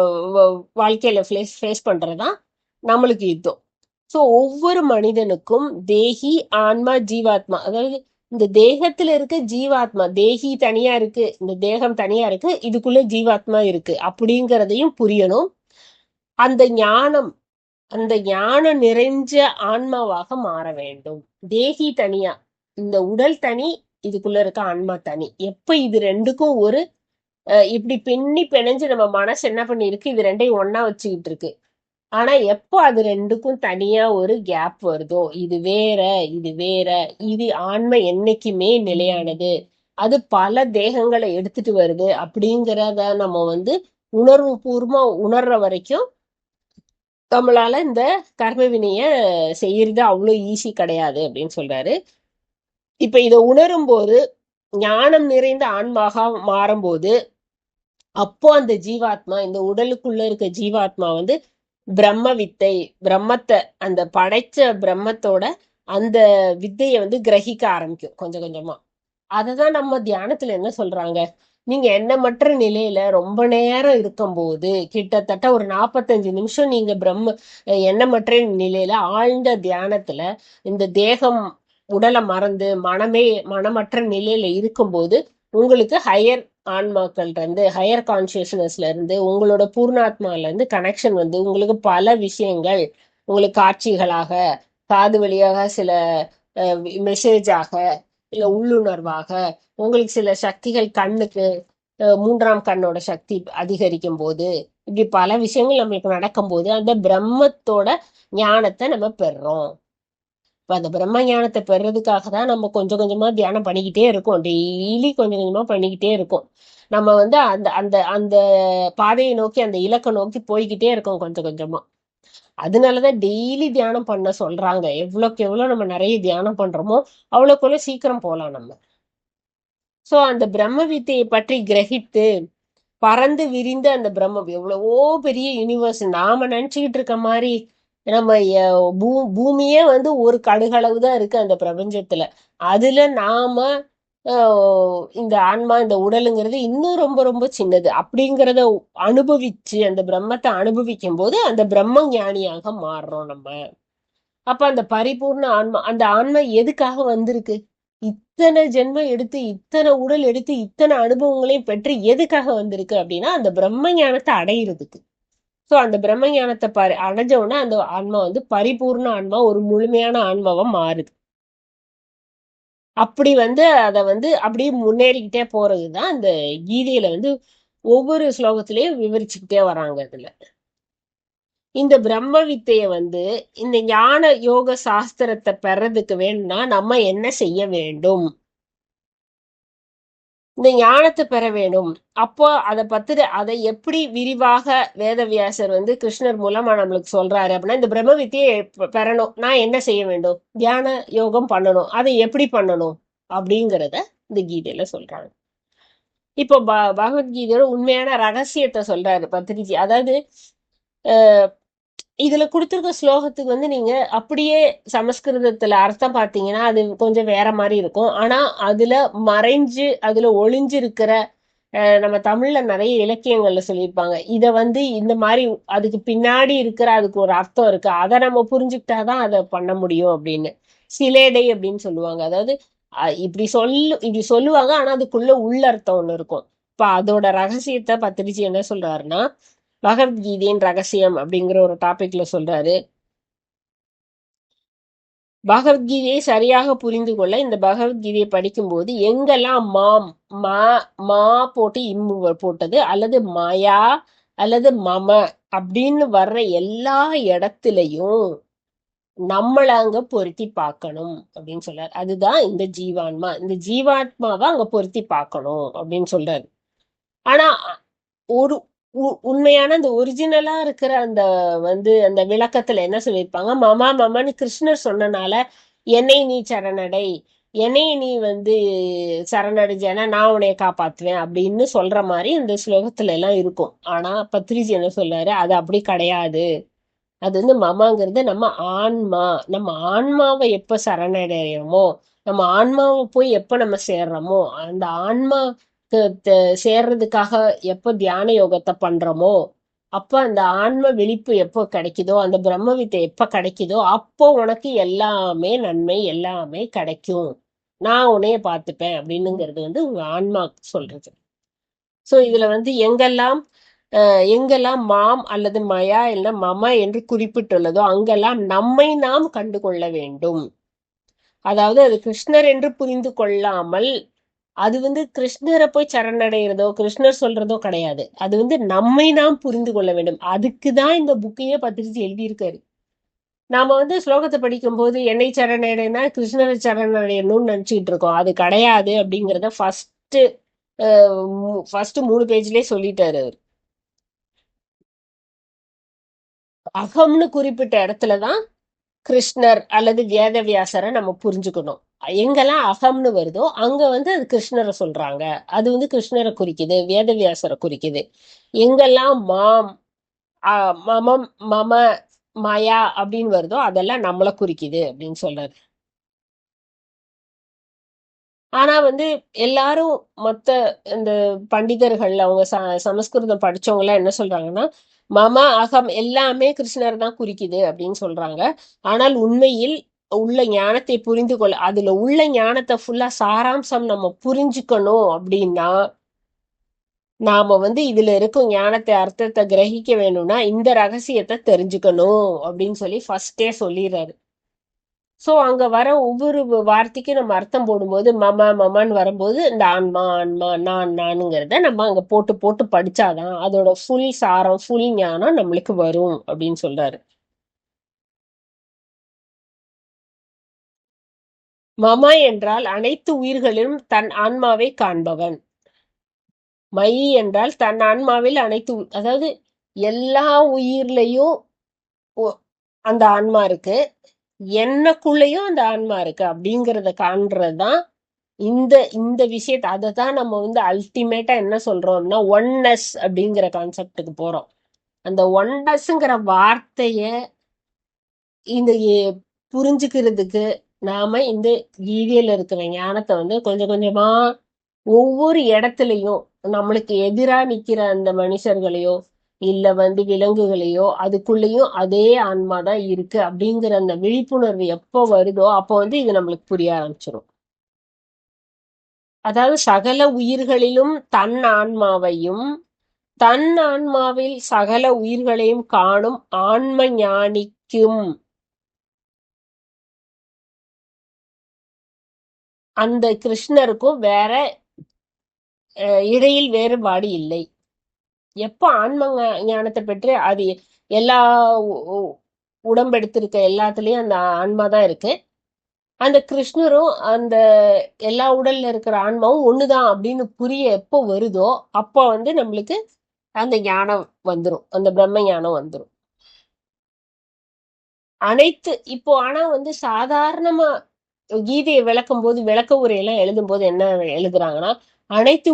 வாழ்க்கையில ஃபேஸ் பண்றதுதான் நம்மளுக்கு யுத்தம். ஸோ ஒவ்வொரு மனிதனுக்கும் தேகி, ஆன்மா, ஜீவாத்மா, அதாவது இந்த தேகத்துல இருக்க ஜீவாத்மா, தேகி தனியா இருக்கு, இந்த தேகம் தனியா இருக்கு, இதுக்குள்ள ஜீவாத்மா இருக்கு அப்படிங்கிறதையும் புரியணும். அந்த ஞானம், அந்த ஞானம் நிறைஞ்ச ஆன்மாவாக மாற வேண்டும். தேகி தனியா, இந்த உடல் தனி, இதுக்குள்ள இருக்க ஆன்மா தனி. எப்ப இது ரெண்டுக்கும் ஒரு இப்படி பின்னி பிணைஞ்சு நம்ம மனசு என்ன பண்ணிருக்கு, இது ரெண்டையும் ஒன்னா வச்சுக்கிட்டு இருக்கு. ஆனா எப்போ அது ரெண்டுக்கும் தனியா ஒரு கேப் வருதோ, இது வேற, இது வேற, இது ஆன்மை என்னைக்குமே நிலையானது, அது பல தேகங்களை எடுத்துட்டு வருது அப்படிங்கிறத நம்ம வந்து உணர்வு பூர்வமா உணர்ற வரைக்கும் நம்மளால இந்த கர்ம வினைய செய்யறது அவ்வளோ ஈஸி கிடையாது அப்படின்னு சொல்றாரு. இப்ப இதை உணரும் போது, ஞானம் நிறைந்த ஆன்மாக மாறும்போது, அப்போ அந்த ஜீவாத்மா, இந்த உடலுக்குள்ள இருக்க ஜீவாத்மா வந்து பிரம்ம வித்தை, பிரம்மத்தை, அந்த படைச்ச பிரம்மத்தோட அந்த வித்தையை வந்து கிரகிக்க ஆரம்பிக்கும் கொஞ்சம் கொஞ்சமா. அததான் நம்ம தியானத்துல என்ன சொல்றாங்க, நீங்க எண்ணமற்ற நிலையில ரொம்ப நேரம் இருக்கும்போது, கிட்டத்தட்ட ஒரு 45 நிமிஷம் நீங்க எண்ணமற்ற நிலையில ஆழ்ந்த தியானத்துல இந்த தேகம் உடலை மறந்து மனமற்ற நிலையில இருக்கும்போது, உங்களுக்கு ஹையர் ஆன்மாக்கள்ல இருந்து, ஹையர் கான்சியஸ்னஸ்ல இருந்து, உங்களோட பூர்ணாத்மால இருந்து கனெக்ஷன் வந்து உங்களுக்கு பல விஷயங்கள் உங்களுக்கு காட்சிகளாக, காது வழியாக சில மெசேஜாக, இல்ல உள்ளுணர்வாக, உங்களுக்கு சில சக்திகள் கண்ணுக்கு மூன்றாம் கண்ணோட சக்தி அதிகரிக்கும் போது, இப்படி பல விஷயங்கள் நம்மளுக்கு நடக்கும்போது அந்த பிரம்மத்தோட ஞானத்தை நம்ம பெறுறோம். இப்ப அந்த பிரம்ம ஞானத்தை பெறதுக்காக தான் நம்ம கொஞ்சம் கொஞ்சமா தியானம் பண்ணிக்கிட்டே இருக்கோம். டெய்லி கொஞ்சம் கொஞ்சமா பண்ணிக்கிட்டே இருக்கோம். நம்ம வந்து அந்த அந்த அந்த பாதையை நோக்கி, அந்த இலக்கை நோக்கி போய்கிட்டே இருக்கோம் கொஞ்சம் கொஞ்சமா. அதனாலதான் டெய்லி தியானம் பண்ண சொல்றாங்க. எவ்வளவுக்கு எவ்வளவு நம்ம நிறைய தியானம் பண்றோமோ அவ்வளவுக்குள்ள சீக்கிரம் போலாம் நம்ம. சோ அந்த பிரம்ம வித்தையை பற்றி கிரகித்து பறந்து விரிந்த அந்த பிரம்மம் எவ்வளவோ பெரிய யூனிவர்ஸ், நாம நினைச்சுக்கிட்டு இருக்க மாதிரி நம்ம பூமியே வந்து ஒரு கடுகளவு தான் இருக்கு அந்த பிரபஞ்சத்துல. அதுல நாம இந்த ஆன்மா, இந்த உடலுங்கிறது இன்னும் ரொம்ப ரொம்ப சின்னது அப்படிங்கிறத அனுபவிச்சு, அந்த பிரம்மத்தை அனுபவிக்கும் போது அந்த பிரம்ம ஞானியாக மாறுறோம் நம்ம. அப்ப அந்த பரிபூர்ண ஆன்மா, அந்த ஆன்மா எதுக்காக வந்திருக்கு, இத்தனை ஜென்மம் எடுத்து, இத்தனை உடல் எடுத்து, இத்தனை அனுபவங்களையும் பெற்று எதுக்காக வந்திருக்கு அப்படின்னா அந்த பிரம்ம ஞானத்தை அடையிறதுக்கு. சோ அந்த பிரம்ம ஞானத்தை அடைஞ்ச உடனே அந்த ஆன்மா வந்து பரிபூர்ண ஆன்மா, ஒரு முழுமையான ஆன்மாவா மாறுது. அப்படி வந்து அதை வந்து அப்படியே முன்னேறிக்கிட்டே போறதுதான் இந்த கீதையில வந்து ஒவ்வொரு ஸ்லோகத்திலையும் விவரிச்சுக்கிட்டே வராங்க. அதுல இந்த பிரம்ம வித்தைய வந்து, இந்த ஞான யோக சாஸ்திரத்தை பெறதுக்கு வேணும்னா நம்ம என்ன செய்ய வேண்டும், இந்த ஞானத்தை பெற வேணும். அப்போ அதை எப்படி விரிவாக வேதவியாசர் வந்து கிருஷ்ணர் மூலமா நம்மளுக்கு சொல்றாரு அப்படின்னா, இந்த பிரம்ம வித்தியை பெறணும், நான் என்ன செய்ய வேண்டும், தியான யோகம் பண்ணணும், அதை எப்படி பண்ணணும் அப்படிங்கிறத இந்த கீதையில சொல்றாங்க. இப்போ பகவத்கீதையோட உண்மையான ரகசியத்தை சொல்றாரு பத்ரிஜி. அதாவது இதுல கொடுத்துருக்க ஸ்லோகத்துக்கு வந்து நீங்க அப்படியே சமஸ்கிருதத்துல அர்த்தம் பார்த்தீங்கன்னா அது கொஞ்சம் வேற மாதிரி இருக்கும். ஆனா அதுல மறைஞ்சு, அதுல ஒளிஞ்சிருக்கிற நம்ம தமிழ்ல நிறைய இலக்கியங்கள்ல சொல்லியிருப்பாங்க, இத வந்து இந்த மாதிரி அதுக்கு பின்னாடி இருக்கிற அதுக்கு ஒரு அர்த்தம் இருக்கு, அதை நம்ம புரிஞ்சுக்கிட்டாதான் அதை பண்ண முடியும் அப்படின்னு. சிலேடை அப்படின்னு சொல்லுவாங்க. அதாவது இப்படி சொல்லுவாங்க, ஆனா அதுக்குள்ள உள்ளர்த்தம் ஒண்ணு இருக்கும். இப்ப அதோட ரகசியத்தை பத்திரிச்சு என்ன சொல்றாருன்னா, பகவத்கீதையின் ரகசியம் அப்படிங்கிற ஒரு டாபிக்ல சொல்றாரு, பகவத்கீதையை சரியாக புரிந்து கொள்ள இந்த பகவத்கீதையை படிக்கும்போது எங்கெல்லாம் மாம், மா, மா போட்டு இம்மு போட்டது, அல்லது மாயா அல்லது மம அப்படின்னு வர்ற எல்லா இடத்துலையும் நம்மள அங்க பொருத்தி பார்க்கணும் அப்படின்னு சொல்றாரு. அதுதான் இந்த ஜீவான்மா, இந்த ஜீவாத்மாவை அங்க பொருத்தி பார்க்கணும் அப்படின்னு சொல்றாரு. ஆனா ஒரு உண்மையான அந்த ஒரிஜினலா இருக்கிற அந்த வந்து அந்த விளக்கத்துல என்ன சொல்லியிருப்பாங்க, மமா மமன்னு கிருஷ்ணர் சொன்னனால என்னை நீ சரணடை, என்னை நீ வந்து சரணடைஞ்சேன்னா நான் உன்னைய காப்பாத்துவேன் அப்படின்னு சொல்ற மாதிரி இந்த ஸ்லோகத்துல எல்லாம் இருக்கும். ஆனா பத்ரிஜி என்ன சொல்றாரு, அது அப்படி கிடையாது. அது வந்து மமாங்கிறது நம்ம ஆன்மா. நம்ம ஆன்மாவை எப்ப சரணடைறோமோ, நம்ம ஆன்மாவை போய் எப்ப நம்ம சேர்றோமோ, அந்த ஆன்மா சேர்றதுக்காக எப்ப தியான யோகத்தை பண்றோமோ, அப்ப அந்த ஆன்ம விழிப்பு எப்போ கிடைக்குதோ, அந்த பிரம்ம வித்தை எப்ப கிடைக்குதோ, அப்போ உனக்கு எல்லாமே நன்மை, எல்லாமே கிடைக்கும். நான் உன்னைய பார்த்துப்பேன் அப்படின்னுங்கிறது வந்து உங்க ஆன்மா சொல்றது. சோ இதுல வந்து எங்கெல்லாம் மாம் அல்லது மயா இல்ல மம என்று குறிப்பிட்டுள்ளதோ அங்கெல்லாம் நம்மை நாம் கண்டு கொள்ள வேண்டும். அதாவது அது கிருஷ்ணர் என்று புரிந்து கொள்ளாமல், அது வந்து கிருஷ்ணரை போய் சரணடைகிறதோ கிருஷ்ணர் சொல்றதோ கிடையாது. அது வந்து நம்மை நாம் புரிந்து கொள்ள வேண்டும். அதுக்குதான் இந்த புக்கையே பத்திரிச்சு எழுதியிருக்காரு. நாம வந்து ஸ்லோகத்தை படிக்கும் போது என்னை சரணடைனா கிருஷ்ணரை சரணடையணும்னு நினைச்சிட்டு இருக்கோம். அது கிடையாது அப்படிங்கிறத ஃபர்ஸ்ட் 3 பேஜ்லயே சொல்லிட்டாரு அவர். அகம்னு குறிப்பிட்ட இடத்துலதான் கிருஷ்ணர் அல்லது வேதவியாசரை நம்ம புரிஞ்சுக்கணும். எங்கெல்லாம் அகம்னு வருதோ அங்க வந்து அது கிருஷ்ணரை சொல்றாங்க. அது வந்து கிருஷ்ணரை குறிக்குது, வேதவியாசரை குறிக்குது. எங்கெல்லாம் மாம், மமம், மம, மயா அப்படின்னு வருதோ அதெல்லாம் நம்மளை குறிக்குது அப்படின்னு சொல்றாரு. ஆனா வந்து எல்லாரும் மொத்த இந்த பண்டிதர்கள் அவங்க சமஸ்கிருதம் படிச்சவங்க எல்லாம் என்ன சொல்றாங்கன்னா, மம அகம் எல்லாமே கிருஷ்ணர் தான் குறிக்குது அப்படின்னு சொல்றாங்க. ஆனால் உண்மையில் உள்ள ஞானத்தை புரிந்து கொள்ள, அதுல உள்ள ஞானத்தை ஃபுல்லா சாராம்சம் நம்ம புரிஞ்சுக்கணும் அப்படின்னா, நாம வந்து இதுல இருக்கும் ஞானத்தை அர்த்தத்தை கிரகிக்க வேணும்னா இந்த ரகசியத்தை தெரிஞ்சுக்கணும் அப்படின்னு சொல்லி ஃபர்ஸ்டே சொல்லிடுறாரு. சோ அங்க வர ஒவ்வொரு வார்த்தைக்கும் நம்ம அர்த்தம் போடும்போது மமான்னு வரும்போது இந்த ஆன்மா ஆன்மா நானுங்கிறத நம்ம அங்க போட்டு போட்டு படிச்சாதான் அதோட ஃபுல் சாரம் ஃபுல் ஞானம் நம்மளுக்கு வரும் அப்படின்னு சொல்றாரு. மம என்றால் அனைத்து உயிர்களிலும் தன் ஆன்மாவை காண்பவன். மயி என்றால் தன் ஆன்மாவில் அனைத்து அதாவது எல்லா உயிர்லயும் அந்த ஆன்மா இருக்கு, என்னக்குள்ளேயும் அந்த ஆன்மா இருக்கு அப்படிங்கறத காண்றதுதான் இந்த இந்த விஷயத்த. அதை தான் நம்ம வந்து அல்டிமேட்டா என்ன சொல்றோம்னா ஒன்னஸ் அப்படிங்கிற கான்செப்டுக்கு போறோம். அந்த ஒன்னஸ்ங்கிற வார்த்தைய இந்த புரிஞ்சுக்கிறதுக்கு நாம இந்த கீதையில இருக்கிற ஞானத்தை வந்து கொஞ்சம் கொஞ்சமா ஒவ்வொரு இடத்துலயும் நம்மளுக்கு எதிரா நிக்கிற அந்த மனுஷர்களையோ இல்ல வந்து விலங்குகளையோ அதுக்குள்ளேயும் அதே ஆன்மா தான் இருக்கு அப்படிங்கிற அந்த விழிப்புணர்வு எப்போ வருதோ அப்போ வந்து இது நம்மளுக்கு புரிய ஆரம்பிச்சிடும். அதாவது சகல உயிர்களிலும் தன் ஆன்மாவையும் தன் ஆன்மாவில் சகல உயிர்களையும் காணும் ஆன்ம ஞானிக்கும் அந்த கிருஷ்ணருக்கும் வேற இடையில் வேறுபாடு இல்லை. எப்ப ஆன்ம ஞானத்தை பெற்று அது எல்லா உடம்பெடுத்திருக்க எல்லாத்துலயும் அந்த ஆன்மா தான் இருக்கு. அந்த கிருஷ்ணரும் அந்த எல்லா உடல்ல இருக்கிற ஆன்மாவும் ஒண்ணுதான் அப்படின்னு புரிய எப்போ வருதோ அப்போ வந்து நம்மளுக்கு அந்த ஞானம் வந்துரும், அந்த பிரம்ம ஞானம் வந்துரும். அனைத்து இப்போ ஆனா வந்து சாதாரணமா கீதையை விளக்கும் போது விளக்க உரையெல்லாம் எழுதும் போது என்ன எழுதுறாங்கன்னா, அனைத்து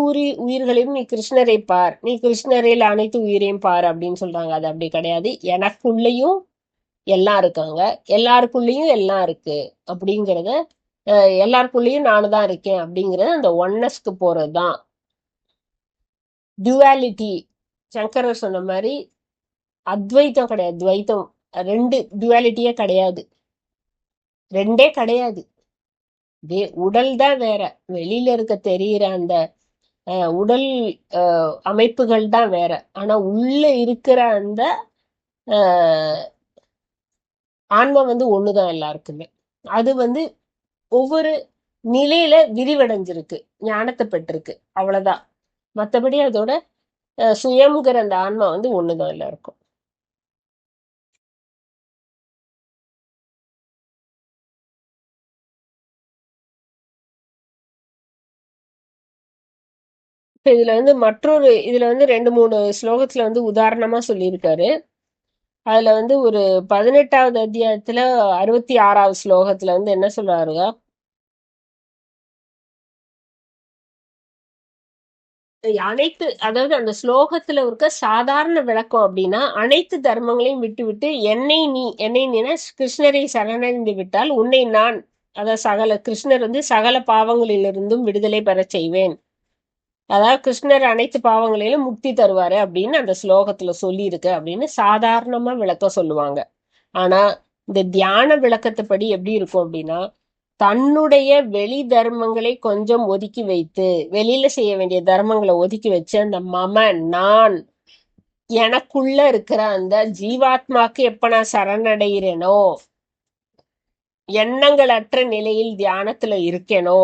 உயிர்களையும் நீ கிருஷ்ணரை பார், நீ கிருஷ்ணரில் அனைத்து உயிரையும் பார் அப்படின்னு சொல்றாங்க. அது அப்படி கிடையாது. எனக்குள்ளேயும் எல்லாம் இருக்காங்க, எல்லாருக்குள்ளேயும் எல்லாம் இருக்கு அப்படிங்கிறத, எல்லாருக்குள்ளேயும் நானு தான் இருக்கேன் அப்படிங்கறது அந்த ஒன்னஸ்க்கு போறதுதான். டுவாலிட்டி சங்கரர் சொன்ன மாதிரி அத்வைத்தம் கிடையாது, துவைத்தம். ரெண்டு டுவாலிட்டியே கிடையாது, ரெண்டே கிடையாது. உடல் தான் வேற, வெளியில இருக்க தெரியிற அந்த உடல் அமைப்புகள் தான் வேற. ஆனா உள்ள இருக்கிற அந்த ஆன்மா வந்து ஒண்ணுதான் எல்லாருக்குமே. அது வந்து ஒவ்வொரு நிலையில விரிவடைஞ்சிருக்கு, ஞானத்தை பெற்றிருக்கு, அவ்வளவுதான். மத்தபடி அதோட சுயம்ங்கிற அந்த ஆன்மா வந்து ஒண்ணுதான் எல்லாருக்கும். இப்ப இதுல வந்து இதுல வந்து 2 3 ஸ்லோகத்துல வந்து உதாரணமா சொல்லியிருக்காரு. அதுல வந்து ஒரு 18வது அத்தியாயத்துல 66வது ஸ்லோகத்துல வந்து என்ன சொல்றாருங்க, அனைத்து அதாவது அந்த ஸ்லோகத்துல இருக்க சாதாரண விளக்கம் அப்படின்னா, அனைத்து தர்மங்களையும் விட்டுவிட்டு என்னை நீனா கிருஷ்ணரை சரணடைந்து விட்டால் உன்னை நான், அதாவது கிருஷ்ணர் வந்து சகல பாவங்களிலிருந்தும் விடுதலை பெறச் செய்வேன். அதாவது கிருஷ்ணர் அனைத்து பாவங்களிலும் முக்தி தருவாரு அப்படின்னு அந்த ஸ்லோகத்துல சொல்லியிருக்கு அப்படின்னு சாதாரணமா விளக்கம் சொல்லுவாங்க. ஆனா இந்த தியான விளக்கத்தைப்படி எப்படி இருக்கும் அப்படின்னா, தன்னுடைய வெளி தர்மங்களை கொஞ்சம் ஒதுக்கி வைத்து, வெளியில செய்ய வேண்டிய தர்மங்களை ஒதுக்கி வச்சு அந்த நான் எனக்குள்ள இருக்கிற அந்த ஜீவாத்மாக்கு எப்ப நான் சரணடைகிறேனோ, எண்ணங்களற்ற நிலையில் தியானத்துல இருக்கேனோ,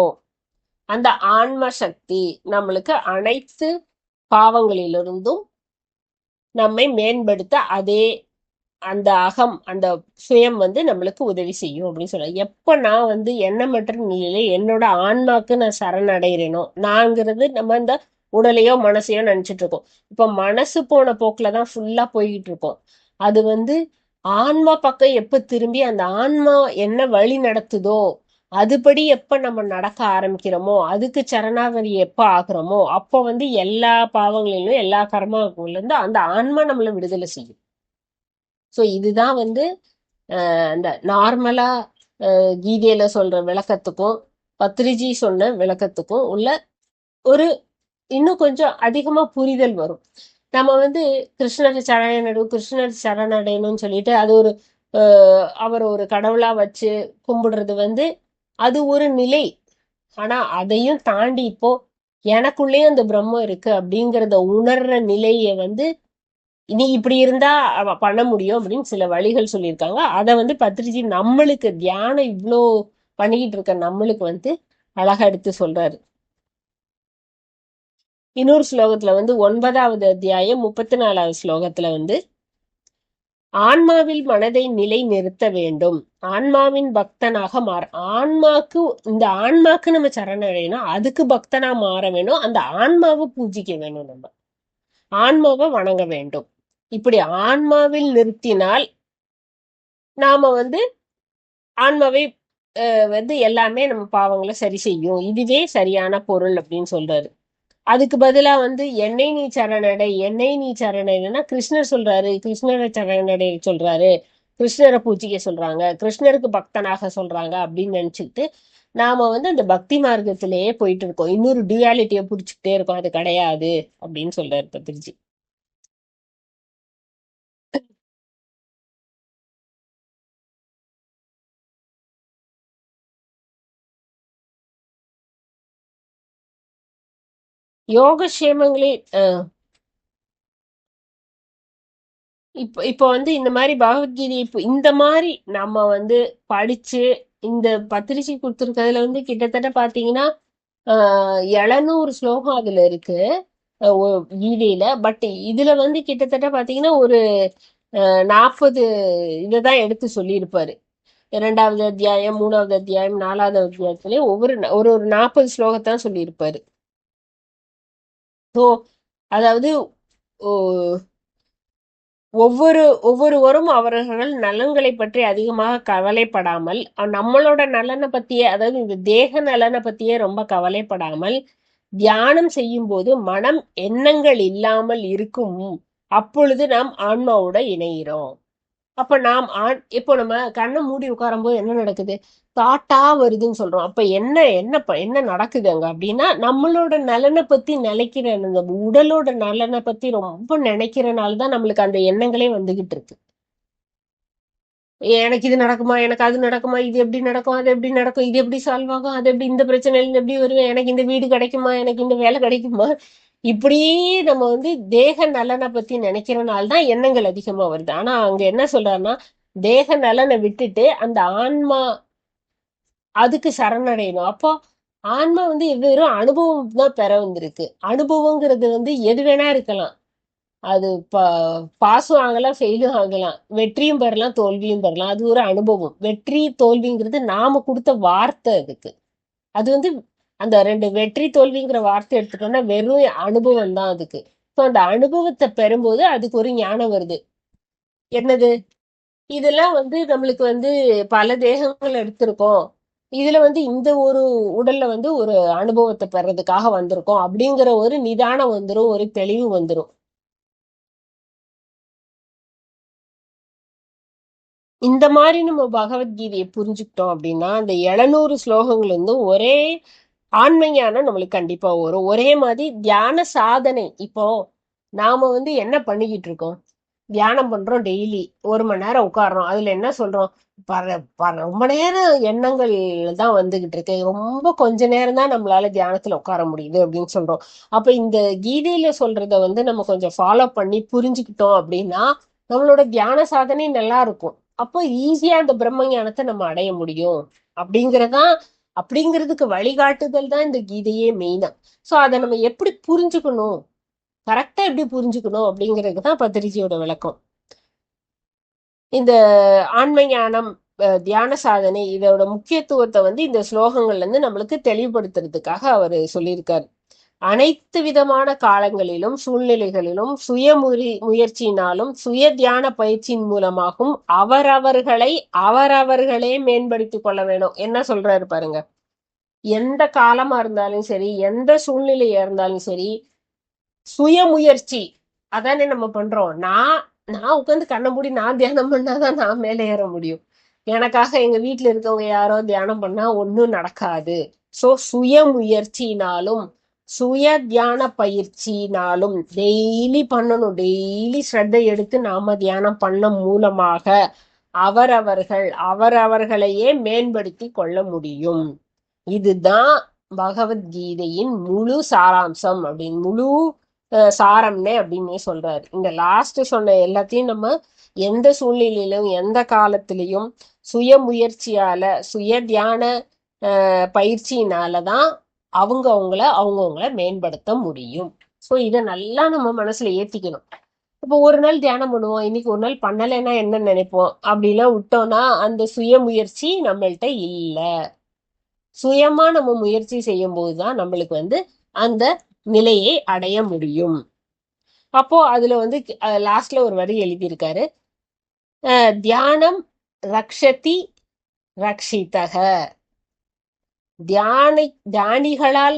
அந்த ஆன்ம சக்தி நம்மளுக்கு அனைத்து பாவங்களிலிருந்தும் நம்மை மேம்படுத்த அதே அந்த அகம் அந்த சுயம் வந்து நம்மளுக்கு உதவி செய்யும் அப்படின்னு சொல்ல. எப்ப நான் வந்து எண்ணமற்ற நிலையில என்னோட ஆன்மாக்கு நான் சரணடைகிறேனோ, நான்கிறது நம்ம இந்த உடலையோ மனசையோ நினைச்சிட்டு இருக்கோம். இப்ப மனசு போன போக்குலதான் ஃபுல்லா போய்கிட்டு இருக்கோம். அது வந்து ஆன்மா பக்கம் எப்ப திரும்பி அந்த ஆன்மா என்ன வழி நடத்துதோ அதுபடி எப்ப நம்ம நடக்க ஆரம்பிக்கிறோமோ, அதுக்கு சரணாகதி எப்ப ஆகுறோமோ, அப்ப வந்து எல்லா பாவங்களிலும் எல்லா கர்மாவுக்குள்ள இருந்து அந்த ஆன்மா நம்மள விடுதலை செய்யும். ஸோ இதுதான் வந்து இந்த நார்மலா கீதையில சொல்ற விளக்கத்துக்கும் பத்ரிஜி சொன்ன விளக்கத்துக்கும் உள்ள ஒரு இன்னும் கொஞ்சம் அதிகமா புரிதல் வரும். நம்ம வந்து கிருஷ்ணர் சரணடையணும்னு சொல்லிட்டு அது ஒரு அவர் ஒரு கடவுளா வச்சு கும்பிடுறது வந்து அது ஒரு நிலை. ஆனா அதையும் தாண்டி இப்போ எனக்குள்ளேயும் அந்த பிரம்மம் இருக்கு அப்படிங்கிறத உணர்ற நிலையை வந்து நீ இப்படி இருந்தா பண்ண முடியும் அப்படின்னு சில வழிகள் சொல்லியிருக்காங்க. அதை வந்து பத்ரிஜி நம்மளுக்கு தியானம் இவ்வளோ பண்ணிக்கிட்டு இருக்க நம்மளுக்கு வந்து அழகா எடுத்து சொல்றாரு. இன்னொரு ஸ்லோகத்துல வந்து 9வது அத்தியாயம் 34வது ஸ்லோகத்துல வந்து ஆன்மாவில் மனதை நிலை நிறுத்த வேண்டும், ஆன்மாவின் பக்தனாக மாற, ஆன்மாக்கு நம்ம சரணடையணும், அதுக்கு பக்தனா மாற வேணும், அந்த ஆன்மாவை பூஜிக்க வேணும், நம்ம ஆன்மாவை வணங்க வேண்டும். இப்படி ஆன்மாவில் நிறுத்தினால் நாம வந்து ஆன்மாவை வந்து எல்லாமே நம்ம பாவங்களை சரி செய்யும், இதுவே சரியான பொருள் அப்படின்னு சொல்றாரு. அதுக்கு பதிலா வந்து என்னை நீ சரணடைனா கிருஷ்ணர் சொல்றாரு, கிருஷ்ணரை சரணடை சொல்றாரு, கிருஷ்ணரை பூஜிக்க சொல்றாங்க, கிருஷ்ணருக்கு பக்தனாக சொல்றாங்க அப்படின்னு நினைச்சுக்கிட்டு நாம வந்து அந்த பக்தி மார்க்கத்திலேயே போயிட்டு இருக்கோம், இன்னொரு டியூயாலிட்டியை புடிச்சுக்கிட்டே இருக்கோம், அது கிடையாது அப்படின்னு சொல்றாரு பத்திரிஜி. யோகக்ஷேமங்களே இப்போ இப்போ வந்து இந்த மாதிரி பகவத்கீதை இப்போ இந்த மாதிரி நம்ம வந்து படிச்சு இந்த பத்திரிகை கொடுத்துருக்கிறதுல வந்து கிட்டத்தட்ட பாத்தீங்கன்னா 700 ஸ்லோகம் அதுல இருக்கு கீதையில. பட் இதுல வந்து கிட்டத்தட்ட பாத்தீங்கன்னா ஒரு 40 இதைதான் எடுத்து சொல்லியிருப்பாரு. 2வது அத்தியாயம், 3வது அத்தியாயம், 4வது அத்தியாயத்திலயும் ஒவ்வொரு ஒரு ஒரு 40 ஸ்லோகத்தான் சொல்லியிருப்பாரு. ஸோ அதாவது ஒவ்வொருவரும் அவர்கள் நலன்களை பற்றி அதிகமாக கவலைப்படாமல், நம்மளோட நலனை பத்தியே, அதாவது இந்த தேக நலனை பத்தியே ரொம்ப கவலைப்படாமல் தியானம் செய்யும் போது மனம் எண்ணங்கள் இல்லாமல் இருக்கும், அப்பொழுது நாம் ஆன்மாவோட இணைகிறோம். அப்ப இப்போ நம்ம கண்ணை மூடி உட்காரும் போது என்ன நடக்குது, தாட்டா வருதுன்னு சொல்றோம். அப்ப என்ன நடக்குது அங்க அப்படின்னா, நம்மளோட நலனை பத்தி நினைக்கிற அந்த உடலோட நலனை பத்தி ரொம்ப நினைக்கிறனாலதான் நம்மளுக்கு அந்த எண்ணங்களே வந்துகிட்டு இருக்கு. எனக்கு இது நடக்குமா, எனக்கு அது நடக்குமா, இது எப்படி நடக்கும், அது எப்படி நடக்கும், இது எப்படி சால்வ் ஆகும், அது எப்படி, இந்த பிரச்சனையில எப்படி வருவேன், எனக்கு இந்த வீடு கிடைக்குமா, எனக்கு இந்த வேலை கிடைக்குமா, இப்படியே நம்ம வந்து தேக நலனை பத்தி நினைக்கிறனால்தான் எண்ணங்கள் அதிகமா வருது. ஆனா அங்க என்ன சொல்றாருன்னா, தேக நலனை விட்டுட்டு அந்த ஆன்மா அதுக்கு சரணடையணும். அப்போ ஆன்மா வந்து வெறும் அனுபவம் தான் பெற வந்திருக்கு. அனுபவங்கிறது வந்து எது வேணா இருக்கலாம். அது பாஸும் ஆகலாம், ஃபெயிலும் ஆகலாம், வெற்றியும் பெறலாம், தோல்வியும் பெறலாம். அது ஒரு அனுபவம். வெற்றி தோல்விங்கிறது நாம கொடுத்த வார்த்தை அதுக்கு. அது வந்து அந்த 2 வெற்றி தோல்விங்கிற வார்த்தை எடுத்துட்டோம்னா வெறும் அனுபவம் தான் அதுக்கு. ஸோ அந்த அனுபவத்தை பெறும்போது அதுக்கு ஒரு ஞானம் வருது. என்னது இதெல்லாம் நம்மளுக்கு பல தேகங்கள் எடுத்திருக்கோம். இதுல இந்த ஒரு உடல்ல ஒரு அனுபவத்தை பெறதுக்காக வந்திருக்கோம் அப்படிங்கிற ஒரு நிதானம் வந்துரும், ஒரு தெளிவு வந்துரும். இந்த மாதிரி நம்ம பகவத்கீதையை புரிஞ்சுக்கிட்டோம் அப்படின்னா அந்த 700 ஸ்லோகங்கள் ஒரே ஆன்ம ஞானம் நம்மளுக்கு கண்டிப்பா வரும். ஒரே மாதிரி தியான சாதனை. இப்போ நாம என்ன பண்ணிக்கிட்டு இருக்கோம்? தியானம் பண்றோம் டெய்லி. 1 மணி நேரம் உட்கார்றோம். அதுல என்ன சொல்றோம்? ரொம்ப நேரம் எண்ணங்கள் தான் வந்துகிட்டு இருக்கு. ரொம்ப கொஞ்ச நேரம் தான் நம்மளால தியானத்துல உட்கார முடியுது அப்படின்னு சொல்றோம். அப்ப இந்த கீதையில சொல்றத நம்ம கொஞ்சம் ஃபாலோ பண்ணி புரிஞ்சுக்கிட்டோம் அப்படின்னா நம்மளோட தியான சாதனை நல்லா இருக்கும். அப்போ ஈஸியா அந்த பிரம்ம ஞானத்தை நம்ம அடைய முடியும். அப்படிங்கறதான் அப்படிங்கிறதுக்கு வழிகாட்டுதல் தான் இந்த கீதையே மெயினா. சோ அதை நம்ம எப்படி புரிஞ்சுக்கணும், கரெக்டா எப்படி புரிஞ்சுக்கணும் அப்படிங்கிறது தான் பத்திரிஜியோட விளக்கம். இந்த ஆன்ம ஞானம், தியான சாதனை இதோட முக்கியத்துவத்தை இந்த ஸ்லோகங்கள்ல இருந்து நம்மளுக்கு தெளிவுபடுத்துறதுக்காக அவர் சொல்லியிருக்காரு. அனைத்து விதமான காலங்களிலும் சூழ்நிலைகளிலும் முயற்சியினாலும் சுய தியான பயிற்சியின் மூலமாகவும் அவரவர்களே மேம்படுத்திக் கொள்ள வேணும். என்ன சொல்றாரு பாருங்க. எந்த காலமா இருந்தாலும் சரி, எந்த சூழ்நிலையா இருந்தாலும் சரி, சுய முயற்சி அதானே நம்ம பண்றோம். நான் நான் உட்காந்து கண்ணை மூடி நான் தியானம் பண்ணாதான் நான் மேலே ஏற முடியும். எனக்காக எங்க வீட்டுல இருக்கவங்க யாரோ தியானம் பண்ணா ஒன்னும் நடக்காது. சோ சுய முயற்சினாலும் சுய தியான பயிற்சினாலும் டெய்லி பண்ணணும். டெய்லி ஸ்ரத்தை எடுத்து நாம தியானம் பண்ண மூலமாக அவரவர்களையே மேம்படுத்தி கொள்ள முடியும். இதுதான் பகவத்கீதையின் முழு சாராம்சம் அப்படின்னு முழு சாரம்னே அப்படின்னே சொல்றாரு. இந்த லாஸ்ட் சொன்ன எல்லாத்தையும் நம்ம எந்த சூழ்நிலையிலும் எந்த காலத்திலையும் சுய முயற்சியால சுய தியான பயிற்சியினாலதான் அவங்கவுங்கள மேம்படுத்த முடியும். ஸோ இதை நல்லா நம்ம மனசுல ஏத்திக்கணும். இப்போ ஒரு நாள் தியானம் பண்ணுவோம், இன்னைக்கு ஒரு நாள் பண்ணலைன்னா என்ன நினைப்போம் அப்படிலாம் விட்டோம்னா அந்த சுய முயற்சி நம்மள்கிட்ட இல்லை. சுயமா நம்ம முயற்சி செய்யும் போதுதான் நம்மளுக்கு அந்த நிலையை அடைய முடியும். அப்போ அதுல லாஸ்ட்ல ஒரு வரி எழுதியிருக்காரு, தியானம் ரக்ஷதி ரக்ஷிதக. தியானிகளால்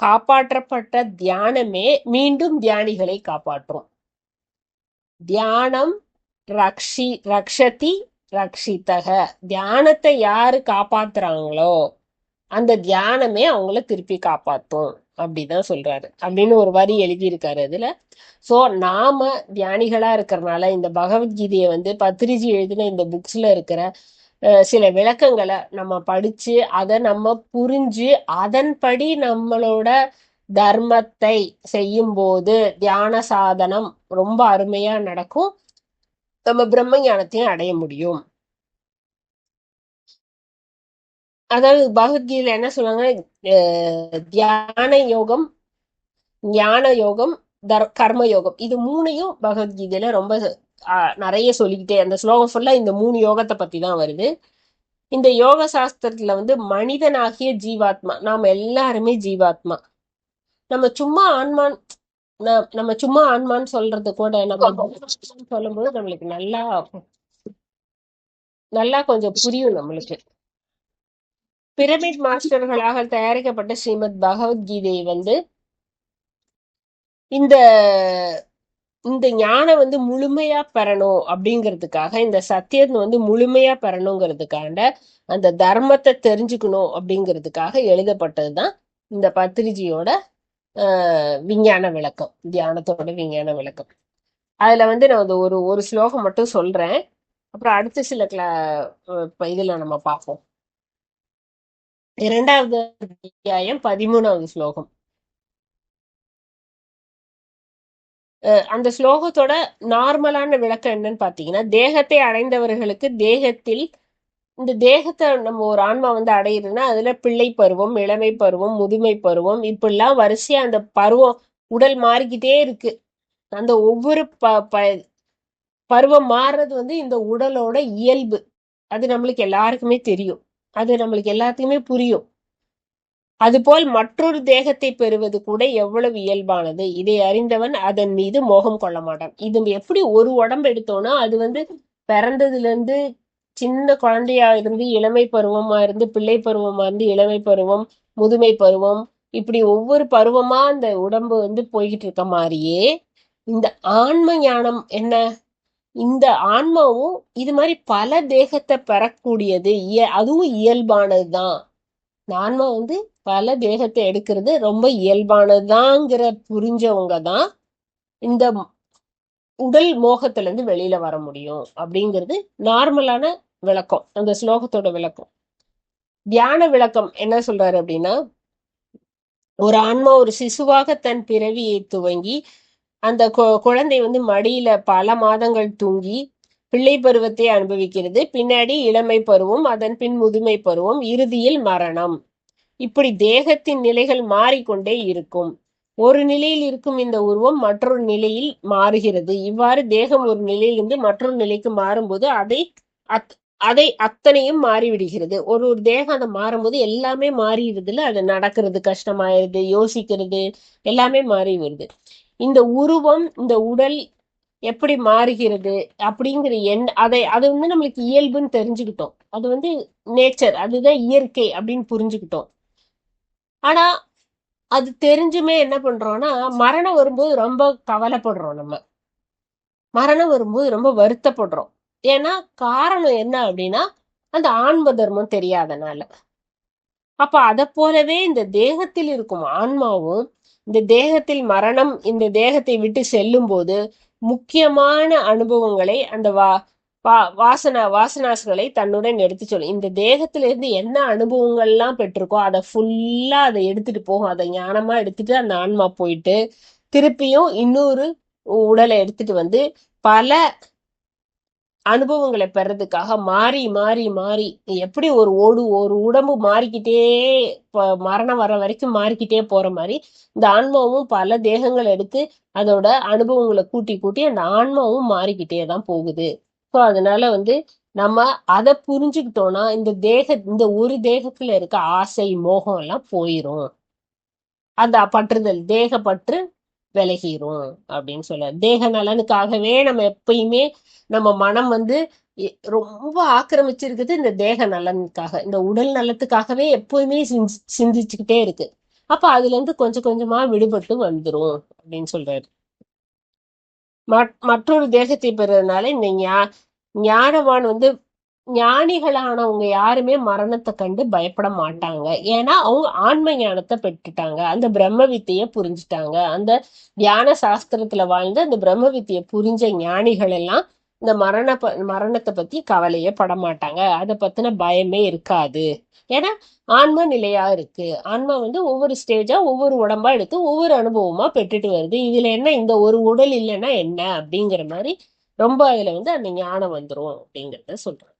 காப்பாற்றப்பட்ட தியானமே மீண்டும் தியானிகளை காப்பாற்றும். தியானம் ரக்ஷதி ரக்ஷிதக. தியானத்தை யாரு காப்பாத்துறாங்களோ அந்த தியானமே அவங்கள திருப்பி காப்பாத்தும் அப்படிதான் சொல்றாரு அப்படின்னு ஒரு வரி எழுதியிருக்காரு அதுல. சோ நாம தியானிகளா இருக்கிறதுனால இந்த பகவத்கீதையை பத்ரிஜி எழுதின இந்த புக்ஸ்ல இருக்கிற சில விளக்கங்களை நம்ம படிச்சு அதை நம்ம புரிஞ்சு அதன்படி நம்மளோட தர்மத்தை செய்யும் போது தியான சாதனம் ரொம்ப அருமையா நடக்கும். நம்ம பிரம்ம ஞானத்தையும் அடைய முடியும். அதாவது பகவத்கீதையில என்ன சொல்லுவாங்க, தியான யோகம், ஞான யோகம், கர்ம யோகம், இது மூணையும் பகவத்கீதையில ரொம்ப நிறைய சொல்லிக்கிட்டே அந்த ஸ்லோகம் ஃபுல்லா இந்த 3 யோகத்தை பத்தி தான் வருது. இந்த யோக சாஸ்திரத்துல மனிதனாகிய ஜீவாத்மா, நாம எல்லாருமே ஜீவாத்மா. நம்ம சும்மா ஆன்மான் நம்ம சும்மா ஆன்மான்னு சொல்றது கூட நம்ம சொல்லும்போது நம்மளுக்கு நல்லா நல்லா கொஞ்சம் புரியும் நம்மளுக்கு. பிரமிட் மாஸ்டர்களாக தயாரிக்கப்பட்ட ஸ்ரீமத் பகவத்கீதையை இந்த இந்த ஞானம் முழுமையா பெறணும் அப்படிங்கிறதுக்காக, இந்த சத்தியம் முழுமையா பெறணுங்கிறதுக்காக, அந்த தர்மத்தை தெரிஞ்சுக்கணும் அப்படிங்கிறதுக்காக எழுதப்பட்டதுதான் இந்த பத்ரிஜியோட விஞ்ஞான விளக்கம், தியானத்தோட விஞ்ஞான விளக்கம். அதுல நான் ஒரு ஸ்லோகம் மட்டும் சொல்றேன், அப்புறம் அடுத்த சில இதுல நம்ம பார்ப்போம். 2வது அத்தியாயம் 13வது ஸ்லோகம். அந்த ஸ்லோகத்தோட நார்மலான விளக்கம் என்னன்னு பாத்தீங்கன்னா, தேகத்தை அடைந்தவர்களுக்கு இந்த தேகத்தை நம்ம ஒரு ஆன்மா அடையுதுன்னா அதுல பிள்ளை பருவம், இளமை பருவம், முதுமை பருவம், இப்படிலாம் வரிசையா அந்த பருவம் உடல் மாறிக்கிட்டே இருக்கு. அந்த ஒவ்வொரு பருவம் மாறுறது இந்த உடலோட இயல்பு. அது நம்மளுக்கு எல்லாருக்குமே தெரியும், அது நம்மளுக்கு எல்லாத்துக்குமே புரியும். அதுபோல் மற்றொரு தேகத்தை பெறுவது கூட எவ்வளவு இயல்பானது. இதை அறிந்தவன் அதன் மீது மோகம் கொள்ள மாட்டான். இது எப்படி ஒரு உடம்பு எடுத்தோம்னா அது பிறந்ததுல இருந்து சின்ன குழந்தையா இருந்து இளமை பருவமா இருந்து பிள்ளை பருவமா இருந்து இளமை பருவம் முதுமை பருவம் இப்படி ஒவ்வொரு பருவமா அந்த உடம்பு போய்கிட்டு இருக்க மாதிரியே இந்த ஆன்ம ஞானம் என்ன, இந்த ஆன்மாவும் இது மாதிரி பல தேகத்தை பெறக்கூடியது, அதுவும் இயல்பானதுதான். இந்த ஆன்மா பல தேகத்தை எடுக்கிறது ரொம்ப இயல்பானதுதாங்கிற புரிஞ்சவங்க தான் இந்த உடல் மோகத்துல இருந்து வெளியில வர முடியும் அப்படிங்கிறது நார்மலான விளக்கம், அந்த ஸ்லோகத்தோட விளக்கம். தியான விளக்கம் என்ன சொல்றாரு அப்படின்னா, ஒரு ஆன்மா ஒரு சிசுவாக தன் பிறவியை துவங்கி அந்த குழந்தை மடியில பல மாதங்கள் தூங்கி பிள்ளை பருவத்தை அனுபவிக்கிறது, பின்னாடி இளமை பருவம், அதன் பின் முதுமை பருவம், இறுதியில் மரணம். இப்படி தேகத்தின் நிலைகள் மாறிக்கொண்டே இருக்கும். ஒரு நிலையில் இருக்கும் இந்த உருவம் மற்றொரு நிலையில் மாறுகிறது. இவ்வாறு தேகம் ஒரு நிலையிலிருந்து மற்றொரு நிலைக்கு மாறும்போது அதை அத்தனையும் மாறிவிடுகிறது. ஒரு தேகம் அதை மாறும்போது எல்லாமே மாறிடுதுல, அது நடக்கிறது கஷ்டமாயிருது, யோசிக்கிறது எல்லாமே மாறி வருது. இந்த உருவம் இந்த உடல் எப்படி மாறுகிறது அப்படிங்கிற அது நம்மளுக்கு இயல்புன்னு தெரிஞ்சுக்கிட்டோம். அது நேச்சர், அதுதான் இயற்கை அப்படின்னு புரிஞ்சுக்கிட்டோம். ஆனா அது தெரிஞ்சுமே என்ன பண்றோம்னா, மரணம் வரும்போது ரொம்ப கவலைப்படுறோம். நம்ம மரணம் வரும்போது ரொம்ப வருத்தப்படுறோம். ஏன்னா காரணம் என்ன அப்படின்னா, அந்த ஆன்ம தர்மம் தெரியாதனால. அப்ப அதை போலவே இந்த தேகத்தில் இருக்கும் ஆன்மாவும் இந்த தேகத்தில் மரணம் இந்த தேகத்தை விட்டு செல்லும் போது முக்கியமான அனுபவங்களை அந்த வாசனாஸ்களை தன்னுடன் எடுத்து சொல்லும். இந்த தேகத்திலிருந்து என்ன அனுபவங்கள்லாம் பெற்றிருக்கோ அதை ஃபுல்லா அதை எடுத்துட்டு போகும். அதை ஞானமா எடுத்துட்டு அந்த ஆன்மா போயிட்டு திருப்பியும் இன்னொரு உடலை எடுத்துட்டு பல அனுபவங்களை பெறதுக்காக மாறி மாறி மாறி எப்படி ஒரு உடம்பு மாறிக்கிட்டே மரணம் வர வரைக்கும் மாறிக்கிட்டே போற மாதிரி இந்த ஆன்மாவும் பல தேகங்கள் எடுத்து அதோட அனுபவங்களை கூட்டி கூட்டி அந்த ஆன்மாவும் மாறிக்கிட்டே தான் போகுது. ஸோ அதனால நம்ம அதை புரிஞ்சுக்கிட்டோம்னா இந்த ஒரு தேகத்துல இருக்க ஆசை மோகம் எல்லாம் போயிரும். அந்த பற்றுதல் தேகப்பற்று விலகிரும் அப்படின்னு சொல்ல. தேக நலனுக்காகவே நம்ம எப்பயுமே நம்ம மனம் ரொம்ப ஆக்கிரமிச்சிருக்குது இந்த தேக நலனுக்காக, இந்த உடல் நலத்துக்காகவே எப்பயுமே சிந்திச்சுக்கிட்டே இருக்கு. அப்ப அதுல இருந்து கொஞ்சம் கொஞ்சமா விடுபட்டு வந்துரும் அப்படின்னு சொல்றாரு. மற்றொரு தேகத்தை பெறதுனால இந்த ஞானவான் ஞானிகளானவங்க யாருமே மரணத்தை கண்டு பயப்பட மாட்டாங்க. ஏன்னா அவங்க ஆன்ம ஞானத்தை பெற்றுட்டாங்க, அந்த பிரம்ம வித்தைய புரிஞ்சுட்டாங்க. அந்த தியான சாஸ்திரத்துல வாழ்ந்து அந்த பிரம்ம வித்தைய புரிஞ்ச ஞானிகள் எல்லாம் இந்த மரணத்தை பத்தி கவலையே பட மாட்டாங்க. அதை பத்தின பயமே இருக்காது. ஏன்னா ஆன்மா நிலையா இருக்கு. ஆன்மா ஒவ்வொரு ஸ்டேஜா ஒவ்வொரு உடம்பா எடுத்து ஒவ்வொரு அனுபவமா பெற்றுட்டு வருது. இதுல என்ன இந்த ஒரு உடல் இல்லைன்னா என்ன அப்படிங்கிற மாதிரி ரொம்ப அதுல அந்த ஞானம் வந்துரும் அப்படிங்கிறத சொல்றேன்.